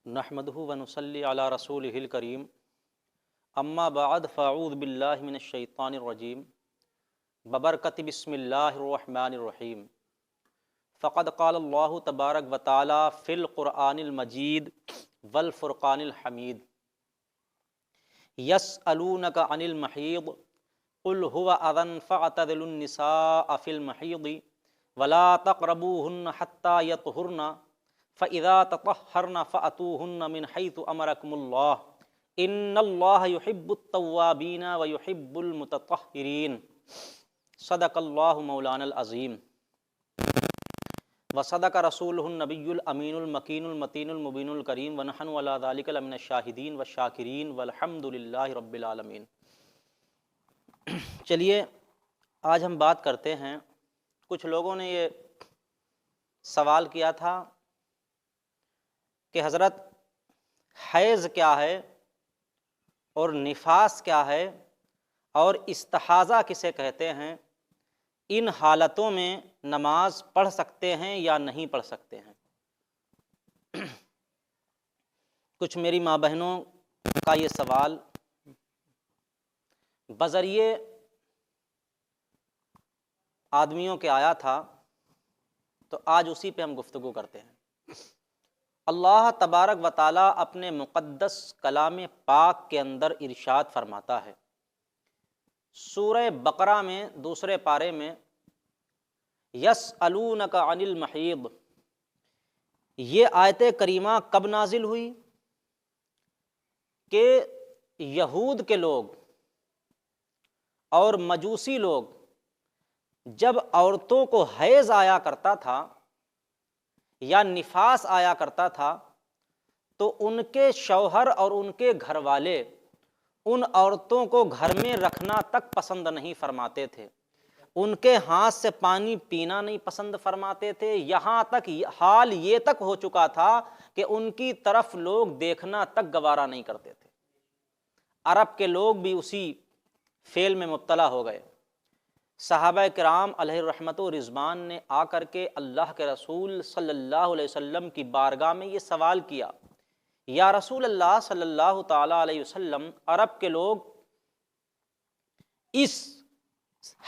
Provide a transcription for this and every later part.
نحمدہ ونصلی علی رسولہ الکریم اما بعد فاعوذ باللہ من الشیطان الرجیم ببرکت بسم اللہ الرحمن الرحیم فقد قال اللہ تبارک و تعالی فی القرآن المجید والفرقان الحمید یسألونک عن المحیض قل هو اذى فاعتزلوا النساء فی المحیض ولا تقربوهن حتى يطهرن فَإِذَا تَطَهَّرْنَ فَأْتُوهُنَّ مِنْ حَيْثُ أَمَرَكُمُ اللَّهُ إِنَّ اللَّهَ يُحِبُّ التَّوَّابِينَ وَيُحِبُّ الْمُتَطَهِّرِينَ صدق اللہ مولانا العظیم وصدق رسولہ النبی الامین المکین المتین المبین الکریم ونحن علی ذلک لمن الشاہدین والشاکرین والحمد للہ رب العالمین۔ چلیے آج ہم بات کرتے ہیں، کچھ لوگوں نے یہ سوال کیا تھا کہ حضرت حیض کیا ہے اور نفاس کیا ہے اور استحاضہ کسے کہتے ہیں، ان حالتوں میں نماز پڑھ سکتے ہیں یا نہیں پڑھ سکتے ہیں۔ کچھ میری ماں بہنوں کا یہ سوال بذریعے آدمیوں کے آیا تھا، تو آج اسی پہ ہم گفتگو کرتے ہیں۔ اللہ تبارک و تعالیٰ اپنے مقدس کلام پاک کے اندر ارشاد فرماتا ہے، سورہ بقرہ میں دوسرے پارے میں، یسألونک عن المحیض، یہ آیت کریمہ کب نازل ہوئی کہ یہود کے لوگ اور مجوسی لوگ جب عورتوں کو حیض آیا کرتا تھا یا نفاس آیا کرتا تھا تو ان کے شوہر اور ان کے گھر والے ان عورتوں کو گھر میں رکھنا تک پسند نہیں فرماتے تھے، ان کے ہاتھ سے پانی پینا نہیں پسند فرماتے تھے، یہاں تک حال یہ تک ہو چکا تھا کہ ان کی طرف لوگ دیکھنا تک گوارا نہیں کرتے تھے۔ عرب کے لوگ بھی اسی فعل میں مبتلا ہو گئے۔ صحابہ کرام علیہ الرحمت و رضوان نے آ کر کے اللہ کے رسول صلی اللہ علیہ وسلم کی بارگاہ میں یہ سوال کیا، یا رسول اللہ صلی اللہ تعالیٰ علیہ وسلم، عرب کے لوگ اس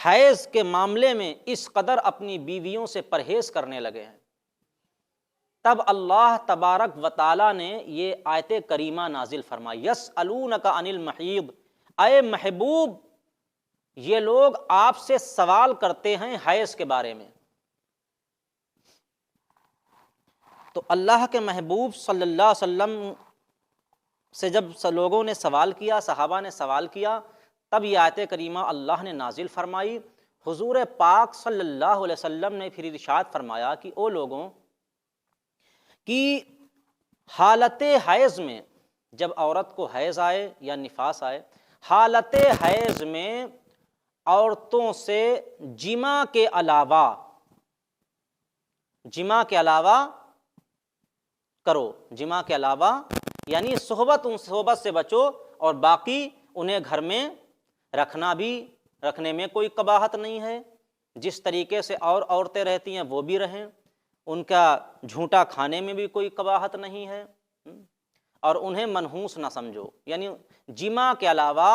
حیض کے معاملے میں اس قدر اپنی بیویوں سے پرہیز کرنے لگے ہیں۔ تب اللہ تبارک و تعالیٰ نے یہ آیت کریمہ نازل فرمائی، یسألونک عن المحیض، اے محبوب یہ لوگ آپ سے سوال کرتے ہیں حیض کے بارے میں۔ تو اللہ کے محبوب صلی اللہ علیہ وسلم سے جب لوگوں نے سوال کیا، صحابہ نے سوال کیا، تب یہ آیت کریمہ اللہ نے نازل فرمائی۔ حضور پاک صلی اللہ علیہ وسلم نے پھر ارشاد فرمایا کہ او لوگوں کی حالت حیض میں، جب عورت کو حیض آئے یا نفاس آئے، حالت حیض میں عورتوں سے جماع کے علاوہ کرو، جماع کے علاوہ یعنی صحبت سے بچو، اور باقی انہیں گھر میں رکھنے میں کوئی قباحت نہیں ہے، جس طریقے سے اور عورتیں رہتی ہیں وہ بھی رہیں، ان کا جھوٹا کھانے میں بھی کوئی قباحت نہیں ہے، اور انہیں منحوس نہ سمجھو، یعنی جماع کے علاوہ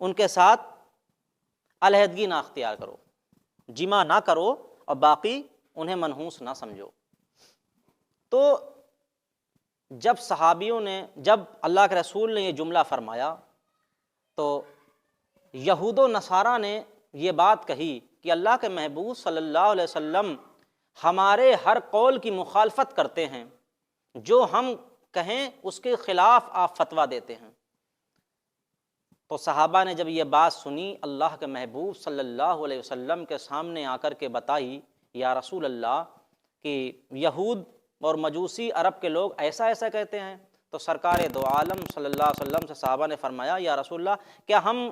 ان کے ساتھ علیحدگی نہ اختیار کرو، جماع نہ کرو اور باقی انہیں منحوس نہ سمجھو۔ تو جب اللہ کے رسول نے یہ جملہ فرمایا تو یہود و نصارہ نے یہ بات کہی کہ اللہ کے محبوب صلی اللہ علیہ وسلم ہمارے ہر قول کی مخالفت کرتے ہیں، جو ہم کہیں اس کے خلاف آپ فتویٰ دیتے ہیں۔ تو صحابہ نے جب یہ بات سنی، اللہ کے محبوب صلی اللہ علیہ وسلم کے سامنے آ کر کے بتائی، یا رسول اللہ کہ یہود اور مجوسی عرب کے لوگ ایسا کہتے ہیں، تو سرکار دو عالم صلی اللہ علیہ وسلم سے صحابہ نے فرمایا، یا رسول اللہ کیا ہم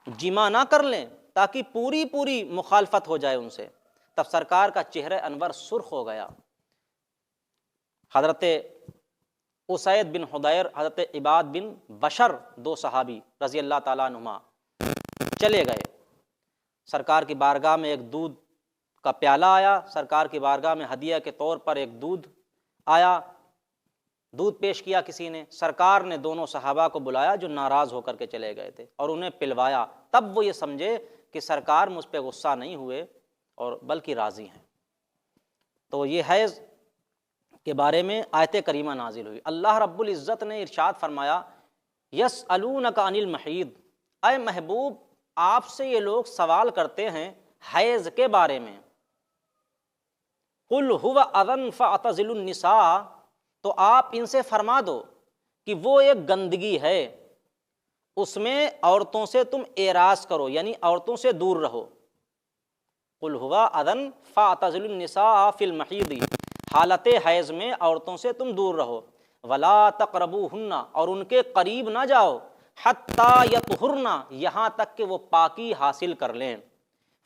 جماع نہ کر لیں تاکہ پوری مخالفت ہو جائے ان سے؟ تب سرکار کا چہرہ انور سرخ ہو گیا۔ حضرت اسید بن حضیر، حضرت عباد بن بشر، دو صحابی رضی اللہ تعالیٰ عنہما چلے گئے، سرکار کی بارگاہ میں ایک دودھ کا پیالہ آیا، سرکار کی بارگاہ میں ہدیہ کے طور پر ایک دودھ آیا دودھ پیش کیا کسی نے، سرکار نے دونوں صحابہ کو بلایا جو ناراض ہو کر کے چلے گئے تھے اور انہیں پلوایا، تب وہ یہ سمجھے کہ سرکار مجھ پہ غصہ نہیں ہوئے اور بلکہ راضی ہیں۔ تو یہ حیض کے بارے میں آیت کریمہ نازل ہوئی۔ اللہ رب العزت نے ارشاد فرمایا یسألونک عن المحیض، اے محبوب آپ سے یہ لوگ سوال کرتے ہیں حیض کے بارے میں، قل هو اذن فاعتزلوا النساء، تو آپ ان سے فرما دو کہ وہ ایک گندگی ہے، اس میں عورتوں سے تم اعراض کرو، یعنی عورتوں سے دور رہو۔ قل هو اذن فاعتزلوا النساء فی المحیض، حالت حیض میں عورتوں سے تم دور رہو، ولا تقربوہن، اور ان کے قریب نہ جاؤ، حتی یطہرن، یہاں تک کہ وہ پاکی حاصل کر لیں،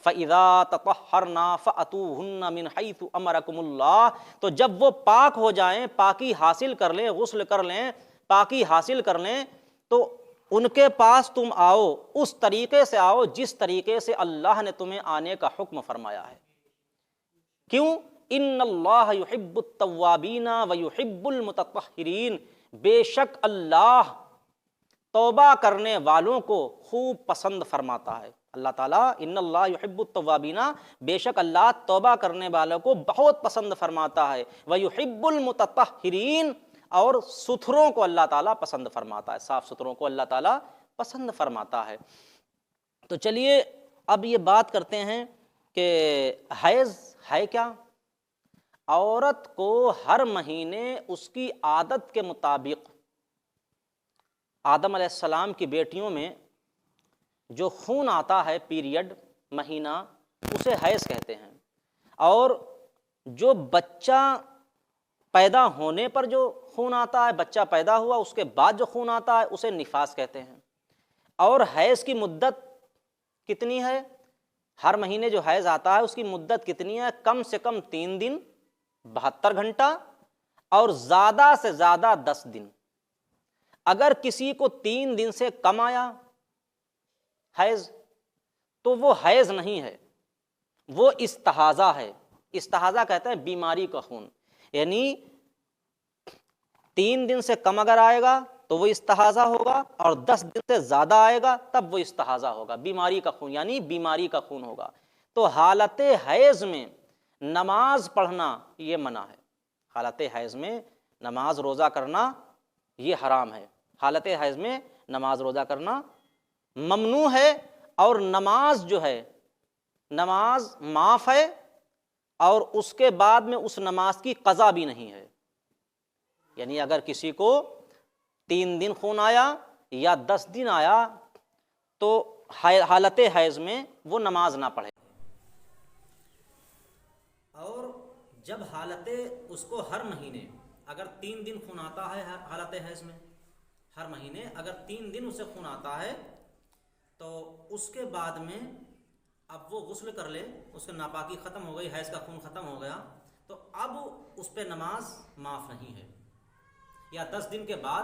فَإِذَا تَطَهَّرْنَا فَأْتُوهُنَّ مِنْ حَيْثُ أَمَرَكُمُ اللَّهُ، تو جب وہ پاک ہو جائیں، پاکی حاصل کر لیں، غسل کر لیں، پاکی حاصل کر لیں، تو ان کے پاس تم آؤ، اس طریقے سے آؤ جس طریقے سے اللہ نے تمہیں آنے کا حکم فرمایا ہے۔ کیوں؟ ان اللہ یحب التوابین ویحب المتطہرین، بے شک اللہ توبہ کرنے والوں کو خوب پسند فرماتا ہے۔ اللہ تعالیٰ ان اللہ یحب التوابین، بے شک اللہ توبہ کرنے والوں کو بہت پسند فرماتا ہے، ویحب المتطہرین، اور ستھروں کو اللہ تعالیٰ پسند فرماتا ہے، صاف ستھروں کو اللہ تعالیٰ پسند فرماتا ہے۔ تو چلیے اب یہ بات کرتے ہیں کہ حیض ہے کیا؟ عورت کو ہر مہینے اس کی عادت کے مطابق، آدم علیہ السلام کی بیٹیوں میں جو خون آتا ہے پیریڈ مہینہ، اسے حیض کہتے ہیں، اور جو بچہ پیدا ہونے پر جو خون آتا ہے، بچہ پیدا ہوا اس کے بعد جو خون آتا ہے اسے نفاس کہتے ہیں۔ اور حیض کی مدت کتنی ہے؟ ہر مہینے جو حیض آتا ہے اس کی مدت کتنی ہے؟ کم سے کم 3 دن 72 گھنٹہ، اور زیادہ سے زیادہ 10 دن۔ اگر کسی کو 3 دن سے کم آیا حیض تو وہ حیض نہیں ہے، وہ استحاضہ ہے۔ استحاضہ کہتے ہیں بیماری کا خون، یعنی 3 دن سے کم اگر آئے گا تو وہ استحاضہ ہوگا، اور 10 دن سے زیادہ آئے گا تب وہ استحاضہ ہوگا، بیماری کا خون، یعنی بیماری کا خون ہوگا۔ تو حالت حیض میں نماز پڑھنا یہ منع ہے، حالت حیض میں نماز روزہ کرنا یہ حرام ہے، حالت حیض میں نماز روزہ کرنا ممنوع ہے، اور نماز جو ہے نماز معاف ہے، اور اس کے بعد میں اس نماز کی قضا بھی نہیں ہے۔ یعنی اگر کسی کو 3 دن خون آیا یا 10 دن آیا تو حالت حیض میں وہ نماز نہ پڑھے۔ اور جب حالت اس کو ہر مہینے اگر 3 دن خون آتا ہے حالت حیض میں، ہر مہینے اگر 3 دن اسے خون آتا ہے تو اس کے بعد میں اب وہ غسل کر لے، اس کی ناپاکی ختم ہو گئی، حیض کا خون ختم ہو گیا، تو اب اس پہ نماز معاف نہیں ہے۔ یا 10 دن کے بعد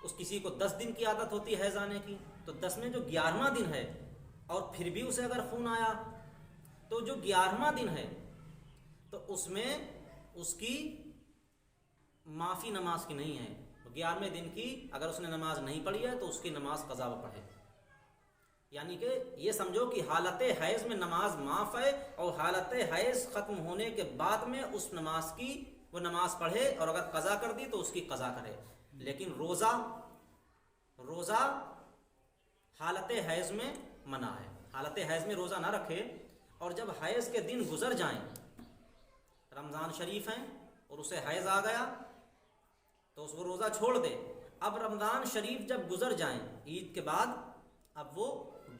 اس کسی کو 10 دن کی عادت ہوتی ہے حیض آنے کی، تو 10 میں جو 11واں دن ہے اور پھر بھی اسے اگر خون آیا تو جو 11واں دن ہے تو اس میں اس کی معافی نماز کی نہیں ہے، 11ویں دن کی اگر اس نے نماز نہیں پڑھی ہے تو اس کی نماز قضا وہ پڑھے۔ یعنی کہ یہ سمجھو کہ حالت حیض میں نماز معاف ہے، اور حالت حیض ختم ہونے کے بعد میں اس نماز کی وہ نماز پڑھے، اور اگر قضا کر دی تو اس کی قضا کرے۔ لیکن روزہ حالت حیض میں منع ہے، حالت حیض میں روزہ نہ رکھے، اور جب حیض کے دن گزر جائیں، رمضان شریف ہیں اور اسے حیض آ گیا تو اس کو روزہ چھوڑ دے۔ اب رمضان شریف جب گزر جائیں عید کے بعد، اب وہ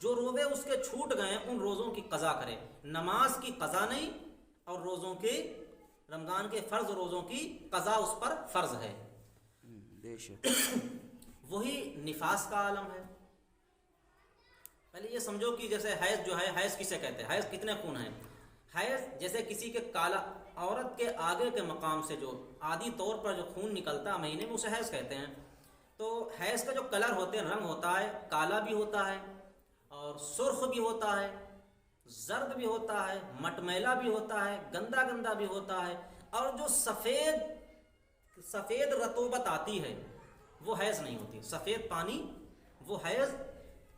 جو روزے اس کے چھوٹ گئے ان روزوں کی قضا کرے، نماز کی قضا نہیں، اور روزوں کے رمضان کے فرض روزوں کی قضا اس پر فرض ہے۔ وہی نفاس کا عالم ہے۔ پہلے یہ سمجھو کہ جیسے حیض جو ہے، حیض کسے کہتے ہیں؟ حیض کتنے خون ہیں؟ حیض جیسے کسی کے کالا، عورت کے آگے کے مقام سے جو عادی طور پر جو خون نکلتا ہے مہینے میں اسے حیض کہتے ہیں۔ تو حیض کا جو کلر ہوتے ہیں، رنگ ہوتا ہے، کالا بھی ہوتا ہے اور سرخ بھی ہوتا ہے، زرد بھی ہوتا ہے، مٹمیلا بھی ہوتا ہے، گندا گندا بھی ہوتا ہے، اور جو سفید رطوبت آتی ہے وہ حیض نہیں ہوتی. سفید پانی وہ حیض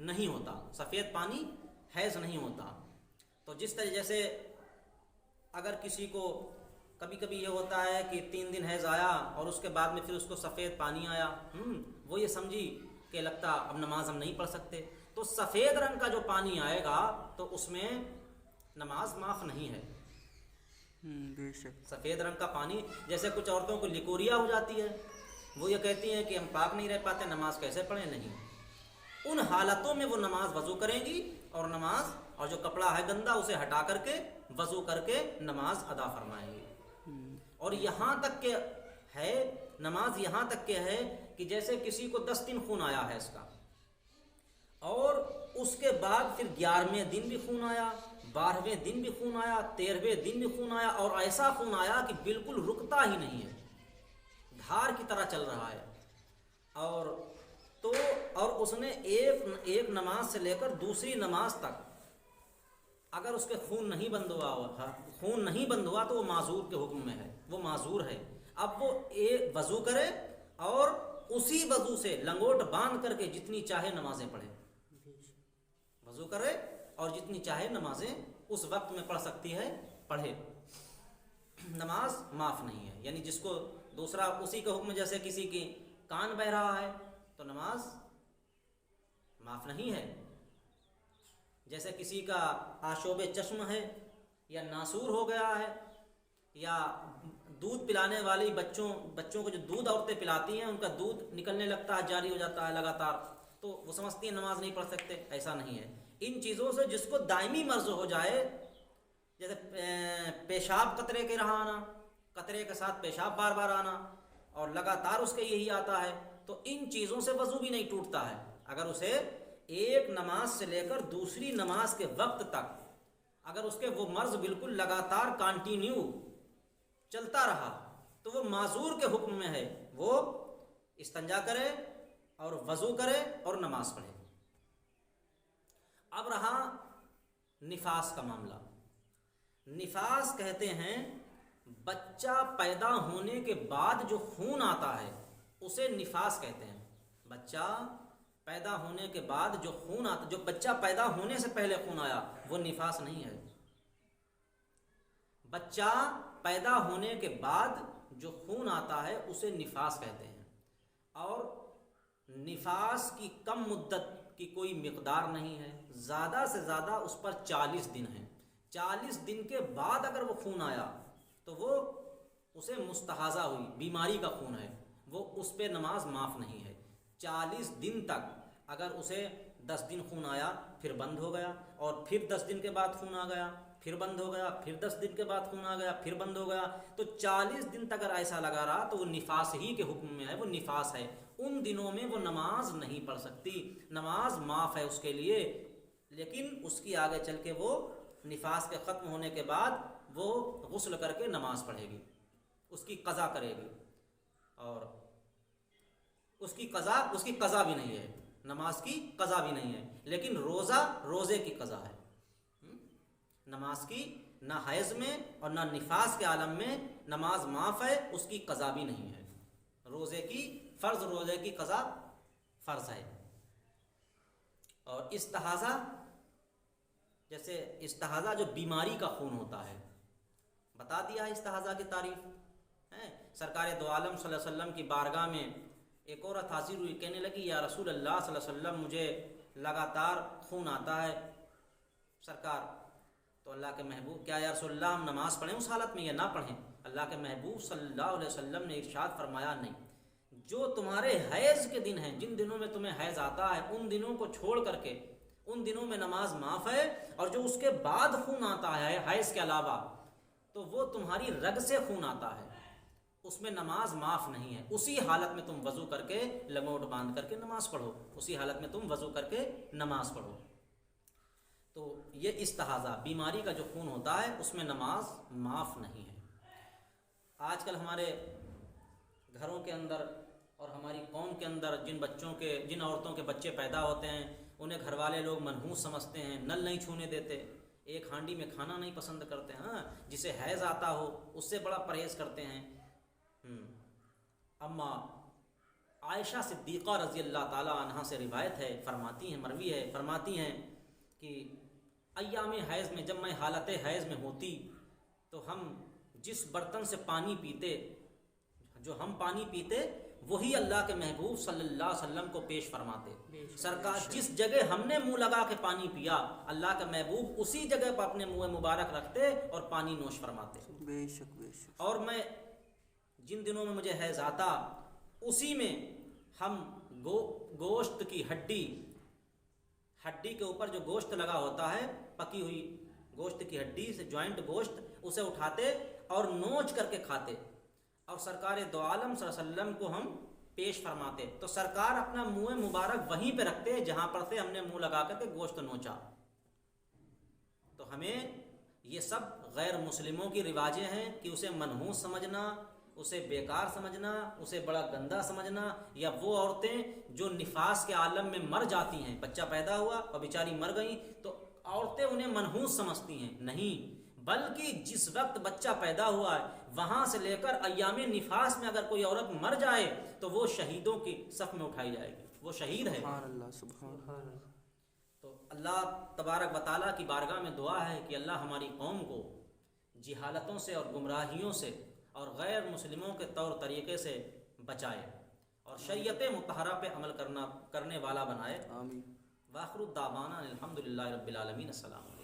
نہیں ہوتا، سفید پانی حیض نہیں ہوتا. تو جس طرح جیسے اگر کسی کو کبھی کبھی یہ ہوتا ہے کہ 3 دن حیض آیا اور اس کے بعد میں پھر اس کو سفید پانی آیا، وہ یہ سمجھی کہ لگتا اب نماز ہم نہیں پڑھ سکتے، تو سفید رنگ کا جو پانی آئے گا تو اس میں نماز معاف نہیں ہے. بے شک. سفید رنگ کا پانی، جیسے کچھ عورتوں کو لیکوریا ہو جاتی ہے، وہ یہ کہتی ہیں کہ ہم پاک نہیں رہ پاتے، نماز کیسے پڑھیں؟ نہیں، ان حالتوں میں وہ نماز وضو کریں گی اور نماز اور جو کپڑا ہے گندا اسے ہٹا کر کے وضو کر کے نماز ادا فرمائیں گی. اور یہاں تک کہ ہے نماز، یہاں تک کہ ہے کہ جیسے کسی کو 10 دن خون آیا ہے اس کا، اور اس کے بعد پھر 11ویں دن بھی خون آیا، 12ویں دن بھی خون آیا، 13ویں دن بھی خون آیا، اور ایسا خون آیا کہ بالکل رکتا ہی نہیں ہے، دھار کی طرح چل رہا ہے. اور اس نے ایک نماز سے لے کر دوسری نماز تک اگر اس کے خون نہیں بند ہوا تو وہ معذور کے حکم میں ہے، وہ معذور ہے. اب وہ ایک وضو کرے اور اسی وضو سے لنگوٹ باندھ کر کے جتنی چاہے نمازیں پڑھے، وضو کرے اور جتنی چاہے نمازیں اس وقت میں پڑھ سکتی ہے پڑھے، نماز معاف نہیں ہے. یعنی جس کو دوسرا اسی کے حکم، جیسے کسی کی کان بہ رہا ہے تو نماز معاف نہیں ہے، جیسے کسی کا آشوب چشم ہے یا ناسور ہو گیا ہے، یا دودھ پلانے والی بچوں کو جو دودھ عورتیں پلاتی ہیں ان کا دودھ نکلنے لگتا ہے، جاری ہو جاتا ہے لگاتار، تو وہ سمجھتی ہیں نماز نہیں پڑھ سکتے. ایسا نہیں ہے. ان چیزوں سے جس کو دائمی مرض ہو جائے، جیسے پیشاب قطرے کے رہا آنا، قطرے کے ساتھ پیشاب بار بار آنا اور لگاتار اس کے یہی آتا ہے، تو ان چیزوں سے وضو بھی نہیں ٹوٹتا ہے. اگر اسے ایک نماز سے لے کر دوسری نماز کے وقت تک اگر اس کے وہ مرض بالکل لگاتار کانٹینیو چلتا رہا تو وہ معذور کے حکم میں ہے، وہ استنجا کرے اور وضو کرے اور نماز پڑھے. اب رہا نفاس کا معاملہ. نفاس کہتے ہیں بچہ پیدا ہونے کے بعد جو خون آتا ہے اسے نفاس کہتے ہیں. بچہ پیدا ہونے کے بعد جو خون آتا، جو بچہ پیدا ہونے سے پہلے خون آیا وہ نفاس نہیں ہے. بچہ پیدا ہونے کے بعد جو خون آتا ہے اسے نفاس کہتے ہیں. اور نفاس کی کم مدت کی کوئی مقدار نہیں ہے، زیادہ سے زیادہ اس پر 40 دن ہیں. 40 دن کے بعد اگر وہ خون آیا تو وہ اسے مستحاضہ ہوئی، بیماری کا خون ہے، وہ اس پہ نماز معاف نہیں ہے. 40 دن تک اگر اسے 10 دن خون آیا پھر بند ہو گیا، اور پھر 10 دن کے بعد خون آ گیا پھر بند ہو گیا، پھر 10 دن کے بعد خون آ گیا پھر بند ہو گیا، تو 40 دن تک اگر ایسا لگا رہا تو وہ نفاس ہی کے حکم میں ہے، وہ نفاس ہے. ان دنوں میں وہ نماز نہیں پڑھ سکتی، نماز معاف ہے اس کے لیے. لیکن اس کی آگے چل کے وہ نفاس کے ختم ہونے کے بعد وہ غسل کر کے نماز پڑھے گی، اس کی قضا کرے گی. اور اس کی قضا بھی نہیں ہے، نماز کی قضا بھی نہیں ہے، لیکن روزے کی قضا ہے. نماز کی نہ حیض میں اور نہ نفاس کے عالم میں نماز معاف ہے، اس کی قضا بھی نہیں ہے. روزے کی قضا فرض ہے. اور استحاضہ، جیسے استحاضہ جو بیماری کا خون ہوتا ہے، بتا دیا ہے استحاضہ کی تعریف ہے. سرکار دو عالم صلی اللہ علیہ وسلم کی بارگاہ میں ایک عورت حاضر ہوئی، کہنے لگی یا رسول اللہ صلی اللہ علیہ وسلم مجھے لگاتار خون آتا ہے سرکار. تو اللہ کے محبوب، کیا یا رسول اللہ ہم نماز پڑھیں اس حالت میں یا نہ پڑھیں؟ اللہ کے محبوب صلی اللہ علیہ وسلم نے ارشاد فرمایا نہیں، جو تمہارے حیض کے دن ہیں، جن دنوں میں تمہیں حیض آتا ہے ان دنوں کو چھوڑ کر کے ان دنوں میں نماز معاف ہے، اور جو اس کے بعد خون آتا ہے حیض کے علاوہ تو وہ تمہاری رگ سے خون آتا ہے، اس میں نماز معاف نہیں ہے. اسی حالت میں تم وضو کر کے لنگوٹ باندھ کر کے نماز پڑھو، اسی حالت میں تم وضو کر کے نماز پڑھو. تو یہ استحاضہ بیماری کا جو خون ہوتا ہے اس میں نماز معاف نہیں ہے. آج کل ہمارے گھروں کے اندر اور ہماری قوم کے اندر جن عورتوں کے بچے پیدا ہوتے ہیں انہیں گھر والے لوگ منحوس سمجھتے ہیں، نل نہیں چھونے دیتے. ایک ہانڈی میں کھانا نہیں پسند کرتے ہیں، ہاں جسے حیض آتا ہو اس سے بڑا پرہیز کرتے ہیں۔ اما عائشہ صدیقہ رضی اللہ تعالی عنہا سے روایت ہے، فرماتی ہیں، مروی ہے، فرماتی ہیں کہ ایام حیض میں، جب میں حالت حیض میں ہوتی تو ہم جس برتن سے پانی پیتے، جو ہم پانی پیتے وہی اللہ کے محبوب صلی اللہ علیہ وسلم کو پیش فرماتے۔ سرکار جس جگہ ہم نے منہ لگا کے پانی پیا، اللہ کے محبوب اسی جگہ پر اپنے منہ مبارک رکھتے اور پانی نوش فرماتے۔ بے شک بے شک۔ اور میں جن دنوں میں مجھے حیض آتا، اسی میں ہم گوشت کی ہڈی کے اوپر جو گوشت لگا ہوتا ہے، پکی ہوئی گوشت کی ہڈی سے جوائنٹ گوشت، اسے اٹھاتے اور نوچ کر کے کھاتے، اور سرکار دو عالم صلی اللہ علیہ وسلم کو ہم پیش فرماتے۔ تو سرکار اپنا منہ مبارک وہیں پہ رکھتے جہاں پر سے ہم نے منہ لگا کر کے گوشت نوچا۔ تو ہمیں یہ سب غیر مسلموں کی رواجیں ہیں کہ اسے منحوس سمجھنا، اسے بیکار سمجھنا، اسے بڑا گندا سمجھنا، یا وہ عورتیں جو نفاس کے عالم میں مر جاتی ہیں، بچہ پیدا ہوا اور بیچاری مر گئیں تو عورتیں انہیں منحوس سمجھتی ہیں۔ نہیں، بلکہ جس وقت بچہ پیدا ہوا ہے وہاں سے لے کر ایام نفاس میں اگر کوئی عورت مر جائے تو وہ شہیدوں کی صف میں اٹھائی جائے گی، وہ شہید ہے۔ سبحان اللہ سبحان اللہ۔ تو اللہ تبارک و تعالیٰ کی بارگاہ میں دعا ہے کہ اللہ ہماری قوم کو جہالتوں سے اور گمراہیوں سے اور غیر مسلموں کے طور طریقے سے بچائے اور شریعت مطہرہ پہ عمل کرنے والا بنائے۔ آمین۔ وآخر الدعوانا الحمدللہ رب العالمین۔ السلام علیکم۔